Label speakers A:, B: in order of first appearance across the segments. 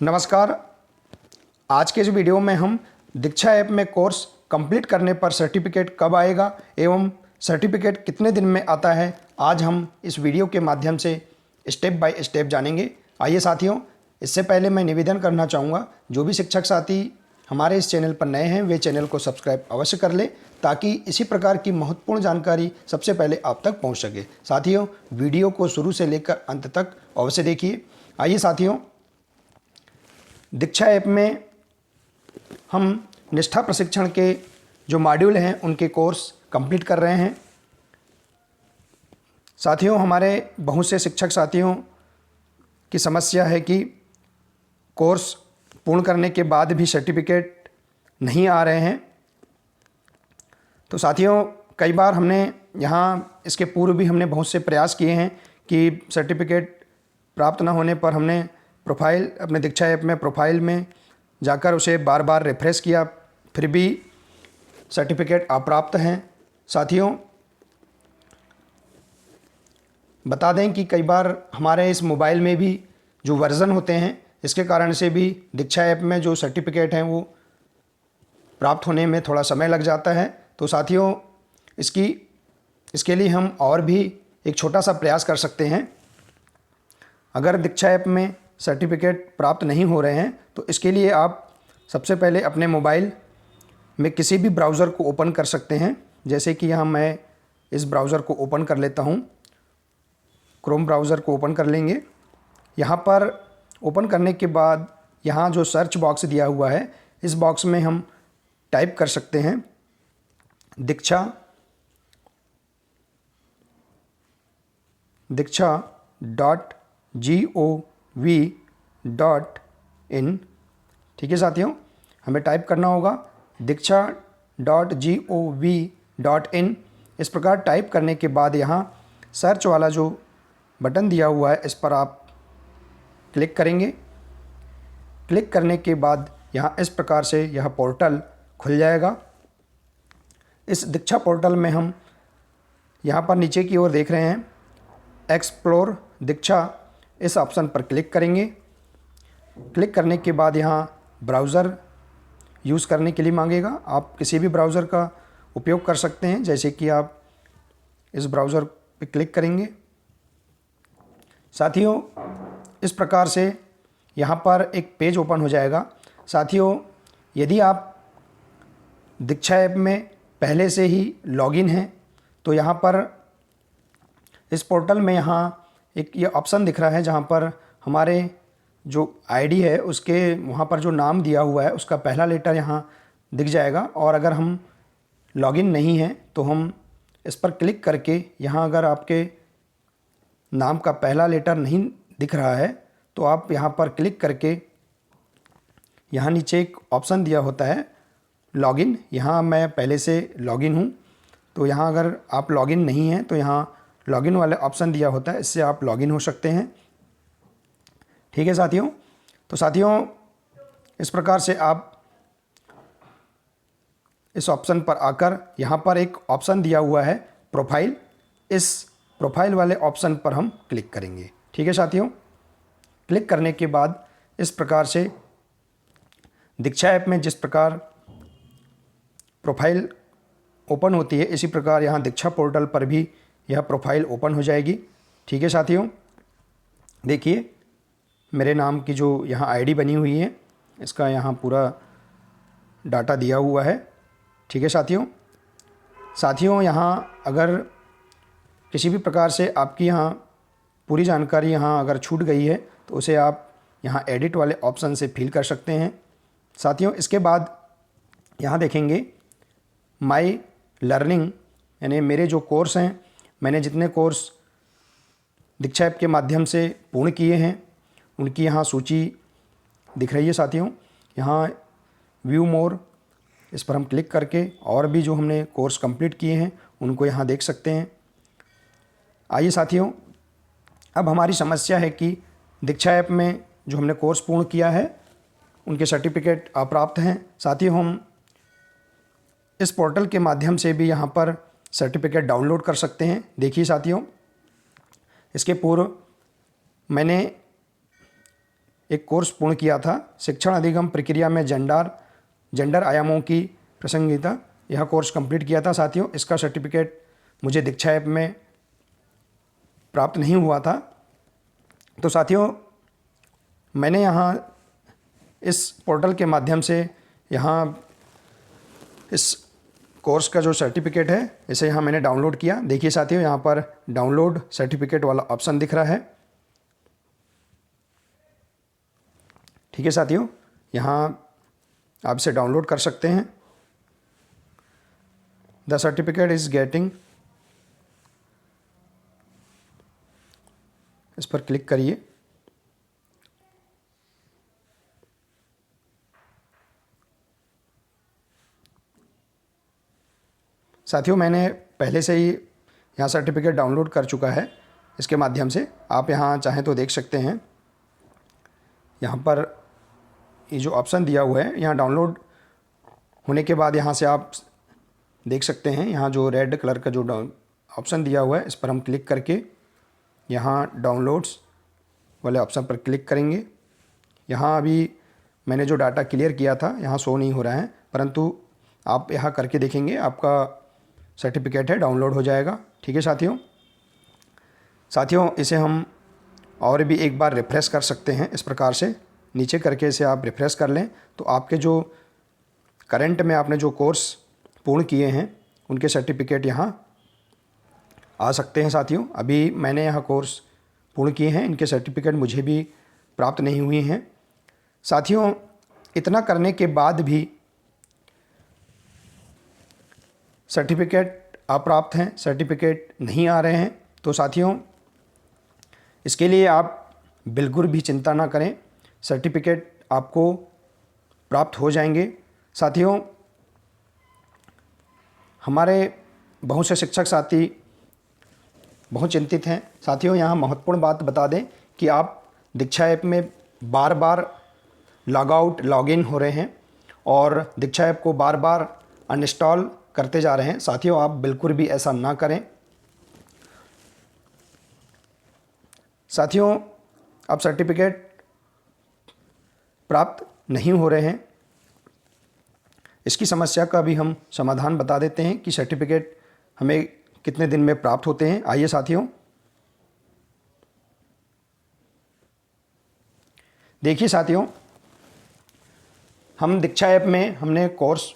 A: नमस्कार। आज के इस वीडियो में हम दीक्षा ऐप में कोर्स कंप्लीट करने पर सर्टिफिकेट कब आएगा एवं सर्टिफिकेट कितने दिन में आता है, आज हम इस वीडियो के माध्यम से स्टेप बाय स्टेप जानेंगे। आइए साथियों, इससे पहले मैं निवेदन करना चाहूँगा, जो भी शिक्षक साथी हमारे इस चैनल पर नए हैं वे चैनल को सब्सक्राइब अवश्य कर ले, ताकि इसी प्रकार की महत्वपूर्ण जानकारी सबसे पहले आप तक पहुँच सके। साथियों, वीडियो को शुरू से लेकर अंत तक अवश्य देखिए। आइए साथियों, दीक्षा ऐप में हम निष्ठा प्रशिक्षण के जो मॉड्यूल हैं उनके कोर्स कंप्लीट कर रहे हैं। साथियों, हमारे बहुत से शिक्षक साथियों की समस्या है कि कोर्स पूर्ण करने के बाद भी सर्टिफिकेट नहीं आ रहे हैं। तो साथियों, कई बार हमने यहाँ इसके पूर्व भी हमने बहुत से प्रयास किए हैं कि सर्टिफिकेट प्राप्त न होने पर हमने प्रोफाइल अपने दीक्षा ऐप में प्रोफाइल में जाकर उसे बार बार रिफ्रेश किया, फिर भी सर्टिफिकेट अप्राप्त हैं। साथियों, बता दें कि कई बार हमारे इस मोबाइल में भी जो वर्ज़न होते हैं, इसके कारण से भी दीक्षा ऐप में जो सर्टिफिकेट हैं वो प्राप्त होने में थोड़ा समय लग जाता है। तो साथियों, इसके लिए हम और भी एक छोटा सा प्रयास कर सकते हैं। अगर दीक्षा ऐप में सर्टिफिकेट प्राप्त नहीं हो रहे हैं तो इसके लिए आप सबसे पहले अपने मोबाइल में किसी भी ब्राउज़र को ओपन कर सकते हैं। जैसे कि यहाँ मैं इस ब्राउज़र को ओपन कर लेता हूँ, क्रोम ब्राउज़र को ओपन कर लेंगे। यहाँ पर ओपन करने के बाद यहाँ जो सर्च बॉक्स दिया हुआ है, इस बॉक्स में हम टाइप कर सकते हैं दीक्षा.gov.in। ठीक है साथियों, हमें टाइप करना होगा दीक्षा.gov.in। इस प्रकार टाइप करने के बाद यहाँ सर्च वाला जो बटन दिया हुआ है, इस पर आप क्लिक करेंगे। क्लिक करने के बाद यहाँ इस प्रकार से यह पोर्टल खुल जाएगा। इस दीक्षा पोर्टल में हम यहाँ पर नीचे की ओर देख रहे हैं एक्सप्लोर दीक्षा, इस ऑप्शन पर क्लिक करेंगे। क्लिक करने के बाद यहाँ ब्राउज़र यूज़ करने के लिए मांगेगा। आप किसी भी ब्राउज़र का उपयोग कर सकते हैं, जैसे कि आप इस ब्राउज़र पर क्लिक करेंगे। साथियों, इस प्रकार से यहाँ पर एक पेज ओपन हो जाएगा। साथियों, यदि आप दीक्षा ऐप में पहले से ही लॉगिन हैं तो यहाँ पर इस पोर्टल में यहाँ एक ये ऑप्शन दिख रहा है, जहाँ पर हमारे जो आईडी है उसके वहाँ पर जो नाम दिया हुआ है उसका पहला लेटर यहाँ दिख जाएगा। और अगर हम लॉगिन नहीं हैं तो हम इस पर क्लिक करके यहाँ अगर आपके नाम का पहला लेटर नहीं दिख रहा है तो आप यहाँ पर क्लिक करके यहाँ नीचे एक ऑप्शन दिया होता है लॉगिन। यहाँ मैं पहले से लॉगिन हूँ, तो यहाँ अगर आप लॉगिन नहीं हैं तो यहाँ लॉगिन वाला ऑप्शन दिया होता है, इससे आप लॉगिन हो सकते हैं। ठीक है साथियों। तो साथियों, इस प्रकार से आप इस ऑप्शन पर आकर यहाँ पर एक ऑप्शन दिया हुआ है प्रोफाइल, इस प्रोफाइल वाले ऑप्शन पर हम क्लिक करेंगे। ठीक है साथियों। क्लिक करने के बाद इस प्रकार से दीक्षा ऐप में जिस प्रकार प्रोफाइल ओपन होती है, इसी प्रकार यहाँ दीक्षा पोर्टल पर भी यह प्रोफाइल ओपन हो जाएगी। ठीक है साथियों, देखिए मेरे नाम की जो यहाँ आईडी बनी हुई है, इसका यहाँ पूरा डाटा दिया हुआ है। ठीक है साथियों, यहाँ अगर किसी भी प्रकार से आपकी यहाँ पूरी जानकारी यहाँ अगर छूट गई है तो उसे आप यहाँ एडिट वाले ऑप्शन से फिल कर सकते हैं। साथियों, इसके बाद यहाँ देखेंगे माई लर्निंग, यानी मेरे जो कोर्स हैं, मैंने जितने कोर्स दीक्षा ऐप के माध्यम से पूर्ण किए हैं उनकी यहाँ सूची दिख रही है। साथियों, यहाँ व्यू मोर, इस पर हम क्लिक करके और भी जो हमने कोर्स कंप्लीट किए हैं उनको यहाँ देख सकते हैं। आइए साथियों, अब हमारी समस्या है कि दीक्षा ऐप में जो हमने कोर्स पूर्ण किया है उनके सर्टिफिकेट अप्राप्त हैं। साथियों, हम इस पोर्टल के माध्यम से भी यहाँ पर सर्टिफिकेट डाउनलोड कर सकते हैं। देखिए साथियों, इसके पूर्व मैंने एक कोर्स पूर्ण किया था, शिक्षण अधिगम प्रक्रिया में जेंडर आयामों की प्रासंगिकता, यह कोर्स कंप्लीट किया था साथियों। इसका सर्टिफिकेट मुझे दीक्षा ऐप में प्राप्त नहीं हुआ था। तो साथियों, मैंने यहाँ इस पोर्टल के माध्यम से यहाँ इस कोर्स का जो सर्टिफिकेट है इसे यहाँ मैंने डाउनलोड किया। देखिए साथियों, यहाँ पर डाउनलोड सर्टिफिकेट वाला ऑप्शन दिख रहा है। ठीक है साथियों, यहाँ आप इसे डाउनलोड कर सकते हैं। द सर्टिफिकेट इज गेटिंग, इस पर क्लिक करिए। साथियों, मैंने पहले से ही यहाँ सर्टिफिकेट डाउनलोड कर चुका है। इसके माध्यम से आप यहाँ चाहें तो देख सकते हैं। यहाँ पर ये जो ऑप्शन दिया हुआ है, यहाँ डाउनलोड होने के बाद यहाँ से आप देख सकते हैं, यहाँ जो रेड कलर का जो ऑप्शन दिया हुआ है इस पर हम क्लिक करके यहाँ डाउनलोड्स वाले ऑप्शन पर क्लिक करेंगे। यहाँ अभी मैंने जो डाटा क्लियर किया था यहाँ शो नहीं हो रहा है, परंतु आप यहाँ करके देखेंगे आपका सर्टिफिकेट है डाउनलोड हो जाएगा। ठीक है साथियों, इसे हम और भी एक बार रिफ़्रेश कर सकते हैं। इस प्रकार से नीचे करके इसे आप रिफ़्रेश कर लें तो आपके जो करंट में आपने जो कोर्स पूर्ण किए हैं उनके सर्टिफिकेट यहाँ आ सकते हैं। साथियों, अभी मैंने यहाँ कोर्स पूर्ण किए हैं, इनके सर्टिफिकेट मुझे भी प्राप्त नहीं हुए हैं। साथियों, इतना करने के बाद भी सर्टिफिकेट अप्राप्त हैं, सर्टिफिकेट नहीं आ रहे हैं, तो साथियों इसके लिए आप बिल्कुल भी चिंता ना करें, सर्टिफिकेट आपको प्राप्त हो जाएंगे। साथियों, हमारे बहुत से शिक्षक साथी बहुत चिंतित हैं। साथियों, यहाँ महत्वपूर्ण बात बता दें कि आप दीक्षा ऐप में बार बार लॉग आउट लॉग इन हो रहे हैं और दीक्षा ऐप को बार बार अनइंस्टॉल करते जा रहे हैं। साथियों, आप बिल्कुल भी ऐसा ना करें। साथियों, अब सर्टिफिकेट प्राप्त नहीं हो रहे हैं, इसकी समस्या का भी हम समाधान बता देते हैं कि सर्टिफिकेट हमें कितने दिन में प्राप्त होते हैं। आइए साथियों, देखिए साथियों, हम दीक्षा ऐप में हमने कोर्स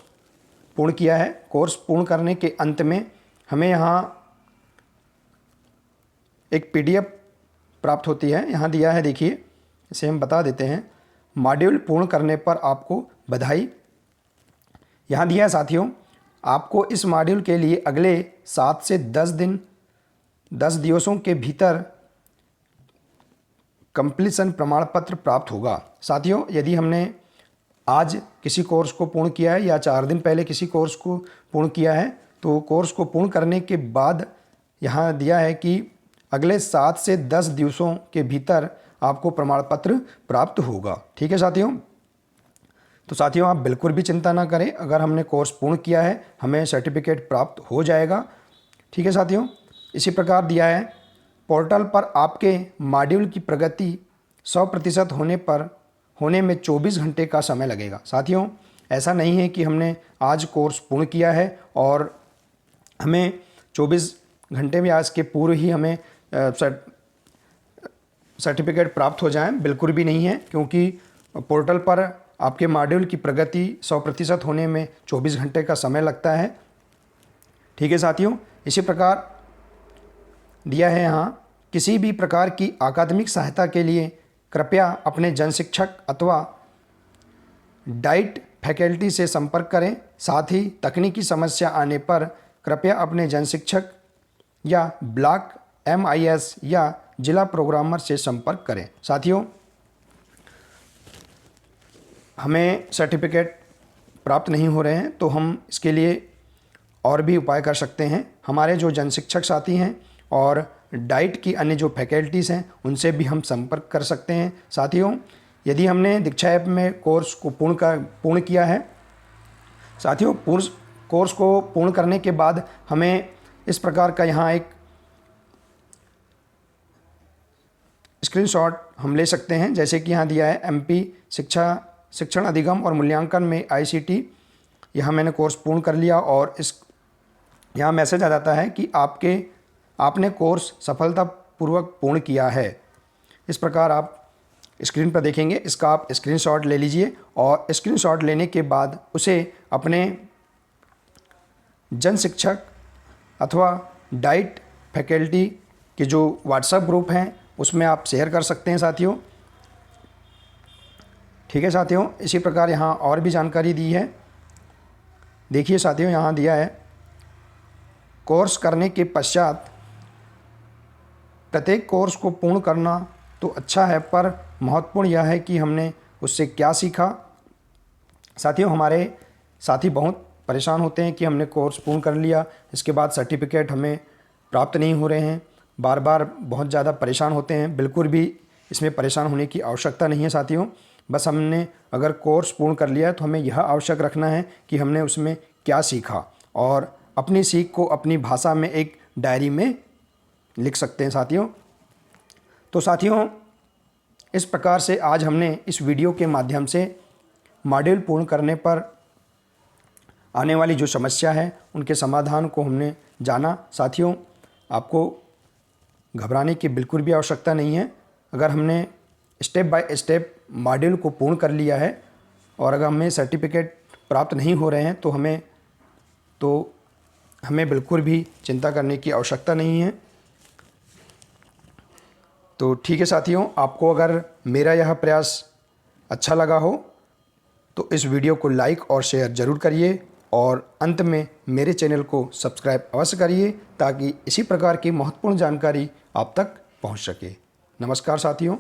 A: पूर्ण किया है। कोर्स पूर्ण करने के अंत में हमें यहाँ एक PDF प्राप्त होती है। यहाँ दिया है, देखिए, इसे हम बता देते हैं। मॉड्यूल पूर्ण करने पर आपको बधाई। यहाँ दिया है साथियों, आपको इस मॉड्यूल के लिए अगले 7 से 10 दिवसों के भीतर कंप्लीशन प्रमाण पत्र प्राप्त होगा। साथियों, यदि हमने आज किसी कोर्स को पूर्ण किया है या 4 दिन पहले किसी कोर्स को पूर्ण किया है, तो कोर्स को पूर्ण करने के बाद यहाँ दिया है कि अगले 7 से 10 दिवसों के भीतर आपको प्रमाण पत्र प्राप्त होगा। ठीक है साथियों, तो साथियों आप बिल्कुल भी चिंता ना करें, अगर हमने कोर्स पूर्ण किया है हमें सर्टिफिकेट प्राप्त हो जाएगा। ठीक है साथियों, इसी प्रकार दिया है, पोर्टल पर आपके मॉड्यूल की प्रगति 100% होने में 24 घंटे का समय लगेगा। साथियों, ऐसा नहीं है कि हमने आज कोर्स पूर्ण किया है और हमें 24 घंटे में आज के पूर्व ही हमें सर्टिफिकेट प्राप्त हो जाए, बिल्कुल भी नहीं है, क्योंकि पोर्टल पर आपके मॉड्यूल की प्रगति 100% होने में 24 घंटे का समय लगता है। ठीक है साथियों, इसी प्रकार दिया है यहाँ, किसी भी प्रकार की अकादमिक सहायता के लिए कृपया अपने जन शिक्षक अथवा डाइट फैकल्टी से संपर्क करें। साथ ही तकनीकी समस्या आने पर कृपया अपने जन शिक्षक या ब्लॉक MIS या जिला प्रोग्रामर से संपर्क करें। साथियों, हमें सर्टिफिकेट प्राप्त नहीं हो रहे हैं तो हम इसके लिए और भी उपाय कर सकते हैं। हमारे जो जन शिक्षक साथी हैं और डाइट की अन्य जो फैकल्टीज़ हैं उनसे भी हम संपर्क कर सकते हैं। साथियों, यदि हमने दीक्षा ऐप में कोर्स को पूर्ण किया है, साथियों कोर्स को पूर्ण करने के बाद हमें इस प्रकार का यहाँ एक स्क्रीनशॉट हम ले सकते हैं। जैसे कि यहाँ दिया है एमपी शिक्षण अधिगम और मूल्यांकन में आईसीटी, यहाँ मैंने कोर्स पूर्ण कर लिया और इस यहाँ मैसेज आ जाता है कि आपने कोर्स सफलतापूर्वक पूर्ण किया है। इस प्रकार आप स्क्रीन पर देखेंगे। इसका आप स्क्रीनशॉट ले लीजिए और स्क्रीनशॉट लेने के बाद उसे अपने जन शिक्षक अथवा डाइट फैकल्टी के जो व्हाट्सएप ग्रुप हैं उसमें आप शेयर कर सकते हैं साथियों। ठीक है साथियों, इसी प्रकार यहाँ और भी जानकारी दी है। देखिए साथियों, यहाँ दिया है कोर्स करने के पश्चात प्रत्येक कोर्स को पूर्ण करना तो अच्छा है, पर महत्वपूर्ण यह है कि हमने उससे क्या सीखा। साथियों, हमारे साथी बहुत परेशान होते हैं कि हमने कोर्स पूर्ण कर लिया, इसके बाद सर्टिफिकेट हमें प्राप्त नहीं हो रहे हैं, बार बार बहुत ज़्यादा परेशान होते हैं। बिल्कुल भी इसमें परेशान होने की आवश्यकता नहीं है साथियों। बस हमने अगर कोर्स पूर्ण कर लिया है तो हमें यह आवश्यक रखना है कि हमने उसमें क्या सीखा, और अपनी सीख को अपनी भाषा में एक डायरी में लिख सकते हैं साथियों। तो साथियों, इस प्रकार से आज हमने इस वीडियो के माध्यम से मॉड्यूल पूर्ण करने पर आने वाली जो समस्या है उनके समाधान को हमने जाना। साथियों, आपको घबराने की बिल्कुल भी आवश्यकता नहीं है। अगर हमने स्टेप बाय स्टेप मॉड्यूल को पूर्ण कर लिया है और अगर हमें सर्टिफिकेट प्राप्त नहीं हो रहे हैं तो हमें बिल्कुल भी चिंता करने की आवश्यकता नहीं है। तो ठीक है साथियों, आपको अगर मेरा यह प्रयास अच्छा लगा हो तो इस वीडियो को लाइक और शेयर ज़रूर करिए और अंत में मेरे चैनल को सब्सक्राइब अवश्य करिए ताकि इसी प्रकार की महत्वपूर्ण जानकारी आप तक पहुंच सके। नमस्कार साथियों।